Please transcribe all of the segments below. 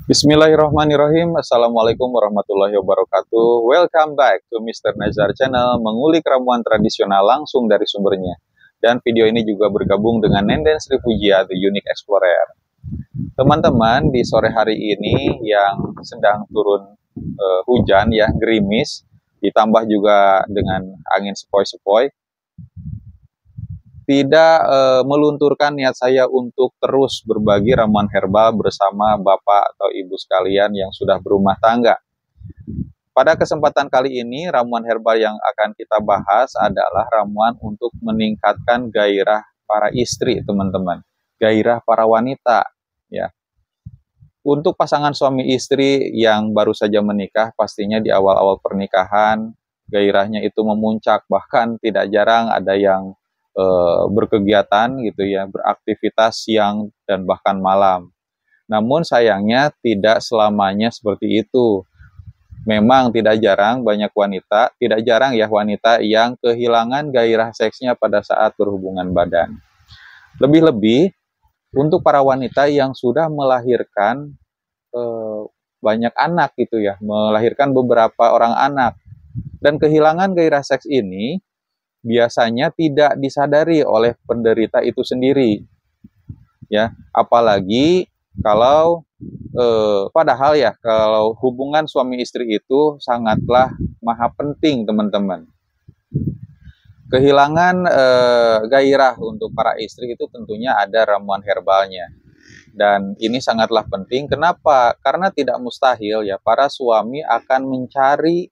Bismillahirrahmanirrahim. Assalamualaikum warahmatullahi wabarakatuh. Welcome back to Mr. Nazar Channel, mengulik ramuan tradisional langsung dari sumbernya. Dan video ini juga bergabung dengan Nenden Sri Pujia, The Unique Explorer. Teman-teman, di sore hari ini yang sedang turun hujan ya, gerimis, ditambah juga dengan angin sepoi-sepoi, tidak melunturkan niat saya untuk terus berbagi ramuan herbal bersama Bapak atau Ibu sekalian yang sudah berumah tangga. Pada kesempatan kali ini, ramuan herbal yang akan kita bahas adalah ramuan untuk meningkatkan gairah para istri, teman-teman. Gairah para wanita, ya. Untuk pasangan suami istri yang baru saja menikah, pastinya di awal-awal pernikahan, gairahnya itu memuncak. Bahkan tidak jarang ada yang berkegiatan gitu ya, beraktivitas siang dan bahkan malam. Namun sayangnya tidak selamanya seperti itu. Memang tidak jarang banyak wanita, tidak jarang ya wanita yang kehilangan gairah seksnya pada saat berhubungan badan. Lebih-lebih untuk para wanita yang sudah melahirkan banyak anak gitu ya, melahirkan beberapa orang anak. Dan kehilangan gairah seks ini biasanya tidak disadari oleh penderita itu sendiri, ya. Apalagi kalau padahal ya, kalau hubungan suami istri itu sangatlah maha penting, teman-teman. Kehilangan gairah untuk para istri itu tentunya ada ramuan herbalnya. Dan ini sangatlah penting. Kenapa? Karena tidak mustahil ya para suami akan mencari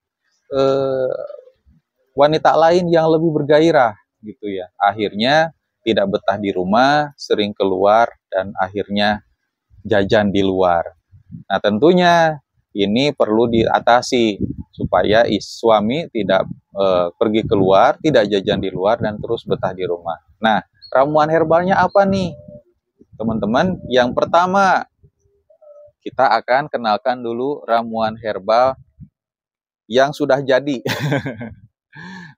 wanita lain yang lebih bergairah gitu ya. Akhirnya tidak betah di rumah, sering keluar dan akhirnya jajan di luar. Nah, tentunya ini perlu diatasi supaya suami tidak pergi keluar, tidak jajan di luar dan terus betah di rumah. Nah, ramuan herbalnya apa nih? Teman-teman, yang pertama kita akan kenalkan dulu ramuan herbal yang sudah jadi.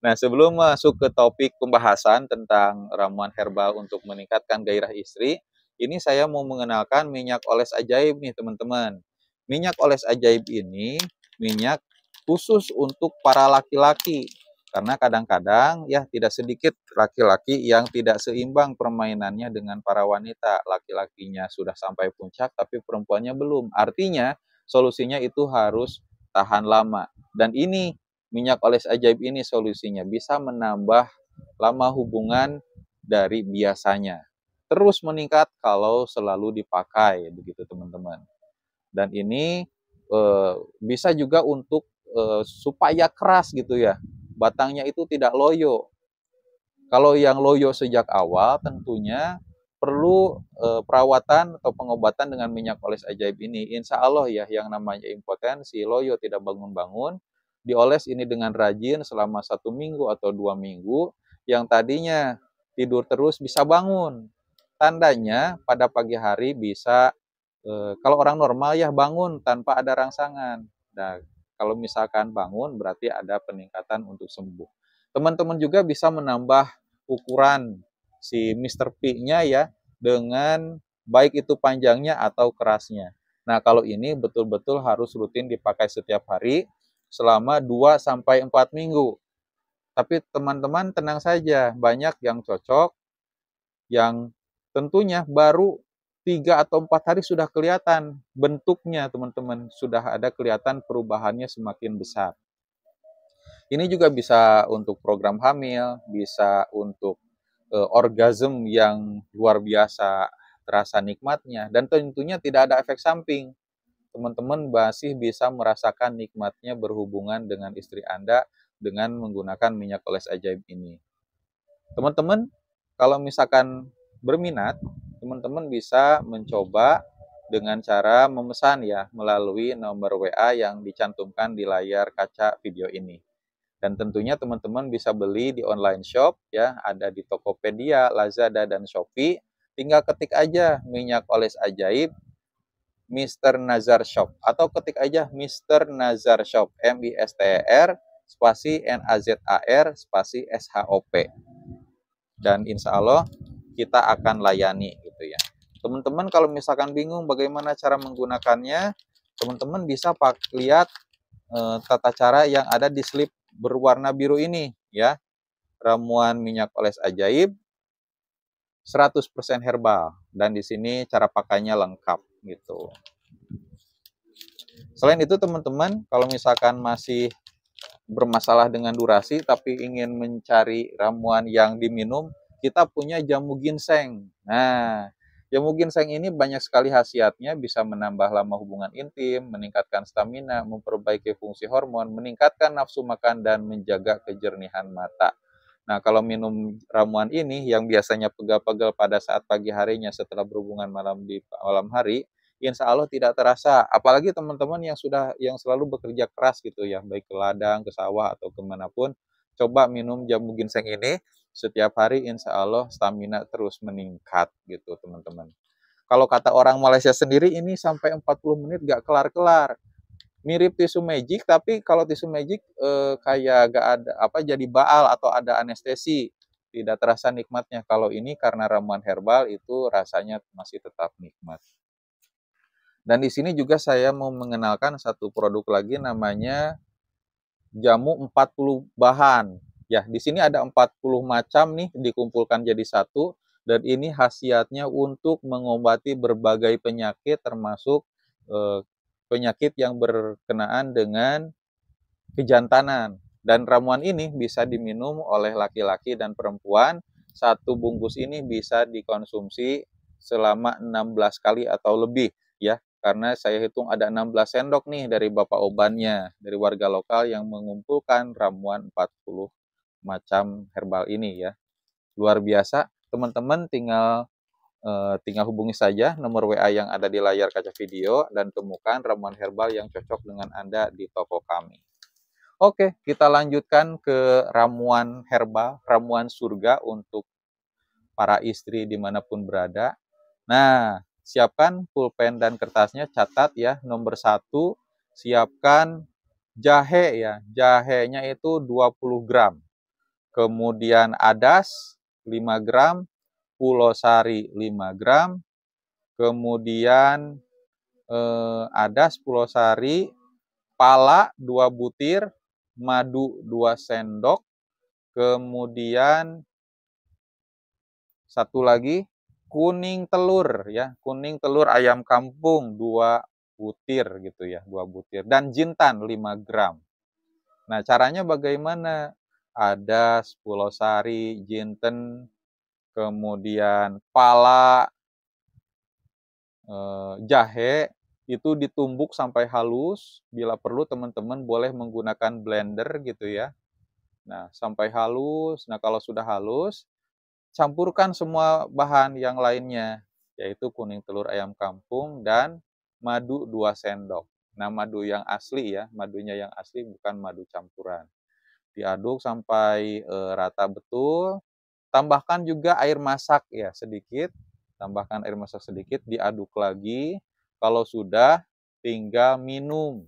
Nah, sebelum masuk ke topik pembahasan tentang ramuan herbal untuk meningkatkan gairah istri, ini saya mau mengenalkan minyak oles ajaib nih, teman-teman. Minyak oles ajaib ini minyak khusus untuk para laki-laki. Karena kadang-kadang ya tidak sedikit laki-laki yang tidak seimbang permainannya dengan para wanita. Laki-lakinya sudah sampai puncak tapi perempuannya belum. Artinya solusinya itu harus tahan lama. Dan ini minyak oles ajaib ini solusinya bisa menambah lama hubungan dari biasanya. Terus meningkat kalau selalu dipakai, begitu teman-teman. Dan ini bisa juga untuk supaya keras gitu ya. Batangnya itu tidak loyo. Kalau yang loyo sejak awal tentunya perlu perawatan atau pengobatan dengan minyak oles ajaib ini. Insya Allah ya, yang namanya impotensi, loyo tidak bangun-bangun, dioles ini dengan rajin selama 1 minggu atau 2 minggu, yang tadinya tidur terus bisa bangun. Tandanya pada pagi hari bisa, kalau orang normal ya bangun tanpa ada rangsangan. Nah, kalau misalkan bangun berarti ada peningkatan untuk sembuh. Teman-teman juga bisa menambah ukuran si Mr. P-nya ya, dengan baik itu panjangnya atau kerasnya. Nah, kalau ini betul-betul harus rutin dipakai setiap hari selama 2-4 minggu. Tapi teman-teman tenang saja, banyak yang cocok, yang tentunya baru 3 atau 4 hari sudah kelihatan bentuknya, teman-teman. Sudah ada kelihatan perubahannya semakin besar. Ini juga bisa untuk program hamil, bisa untuk orgasme yang luar biasa, terasa nikmatnya, dan tentunya tidak ada efek samping. Teman-teman masih bisa merasakan nikmatnya berhubungan dengan istri Anda dengan menggunakan minyak oles ajaib ini. Teman-teman, kalau misalkan berminat, teman-teman bisa mencoba dengan cara memesan ya melalui nomor WA yang dicantumkan di layar kaca video ini. Dan tentunya teman-teman bisa beli di online shop ya, ada di Tokopedia, Lazada, dan Shopee. Tinggal ketik aja minyak oles ajaib Mr. Nazar Shop, atau ketik aja Mr. Nazar Shop, MISTER spasi NAZAR spasi SHOP, dan insya Allah kita akan layani gitu ya. Teman-teman kalau misalkan bingung bagaimana cara menggunakannya, teman-teman bisa lihat tata cara yang ada di slip berwarna biru ini ya. Ramuan minyak oles ajaib 100% herbal, dan di sini cara pakainya lengkap gitu. Selain itu teman-teman, kalau misalkan masih bermasalah dengan durasi tapi ingin mencari ramuan yang diminum, kita punya jamu ginseng. Nah, jamu ginseng ini banyak sekali khasiatnya, bisa menambah lama hubungan intim, meningkatkan stamina, memperbaiki fungsi hormon, meningkatkan nafsu makan, dan menjaga kejernihan mata. Nah, kalau minum ramuan ini yang biasanya pegal-pegal pada saat pagi harinya setelah berhubungan malam di malam hari, insya Allah tidak terasa. Apalagi teman-teman yang selalu bekerja keras gitu ya, baik ke ladang, ke sawah, atau kemanapun, coba minum jamu ginseng ini setiap hari, insya Allah stamina terus meningkat gitu teman-teman. Kalau kata orang Malaysia sendiri, ini sampai 40 menit gak kelar-kelar. Mirip tisu magic, tapi kalau tisu magic kayak gak ada jadi baal atau ada anestesi, tidak terasa nikmatnya. Kalau ini karena ramuan herbal itu rasanya masih tetap nikmat. Dan di sini juga saya mau mengenalkan satu produk lagi, namanya jamu 40 bahan. Ya, di sini ada 40 macam nih dikumpulkan jadi satu, dan ini khasiatnya untuk mengobati berbagai penyakit, termasuk penyakit yang berkenaan dengan kejantanan. Dan ramuan ini bisa diminum oleh laki-laki dan perempuan. Satu bungkus ini bisa dikonsumsi selama 16 kali atau lebih ya. Karena saya hitung ada 16 sendok nih dari Bapak Obannya, dari warga lokal yang mengumpulkan ramuan 40 macam herbal ini ya. Luar biasa. Teman-teman tinggal hubungi saja nomor WA yang ada di layar kaca video dan temukan ramuan herbal yang cocok dengan Anda di toko kami. Oke, kita lanjutkan ke ramuan herbal, ramuan surga untuk para istri dimanapun berada. Nah, siapkan pulpen dan kertasnya, catat ya. Nomor 1, siapkan jahe ya. Jahenya itu 20 gram. Kemudian adas 5 gram, pulau sari 5 gram, kemudian adas, pulau sari, pala 2 butir, madu 2 sendok, kemudian satu lagi kuning telur ya, kuning telur ayam kampung 2 butir gitu ya, 2 butir, dan jintan 5 gram. Nah, caranya bagaimana? Ada pulau sari, jinten, kemudian pala, jahe itu ditumbuk sampai halus. Bila perlu teman-teman boleh menggunakan blender gitu ya. Nah, sampai halus. Nah, kalau sudah halus, campurkan semua bahan yang lainnya, yaitu kuning telur ayam kampung dan madu 2 sendok. Nah, madu yang asli ya, madunya yang asli, bukan madu campuran. Diaduk sampai rata betul. Tambahkan juga air masak ya sedikit. Tambahkan air masak sedikit, diaduk lagi. Kalau sudah, tinggal minum.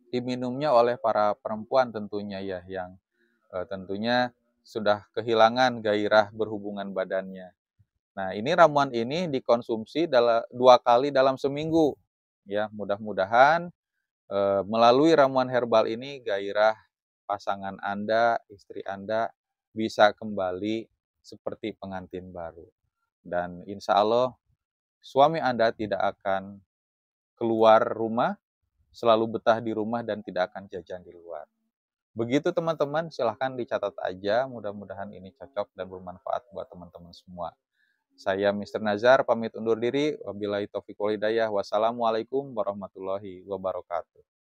Diminumnya oleh para perempuan tentunya ya, yang tentunya sudah kehilangan gairah berhubungan badannya. Nah, ini ramuan ini dikonsumsi 2 kali dalam seminggu. Ya, mudah-mudahan melalui ramuan herbal ini gairah pasangan Anda, istri Anda bisa kembali seperti pengantin baru. Dan insya Allah suami Anda tidak akan keluar rumah, selalu betah di rumah dan tidak akan jajan di luar. Begitu teman-teman, silahkan dicatat aja. Mudah-mudahan ini cocok dan bermanfaat buat teman-teman semua. Saya Mr. Nazar, pamit undur diri. Wabillahi taufiq wal hidayah. Wassalamualaikum warahmatullahi wabarakatuh.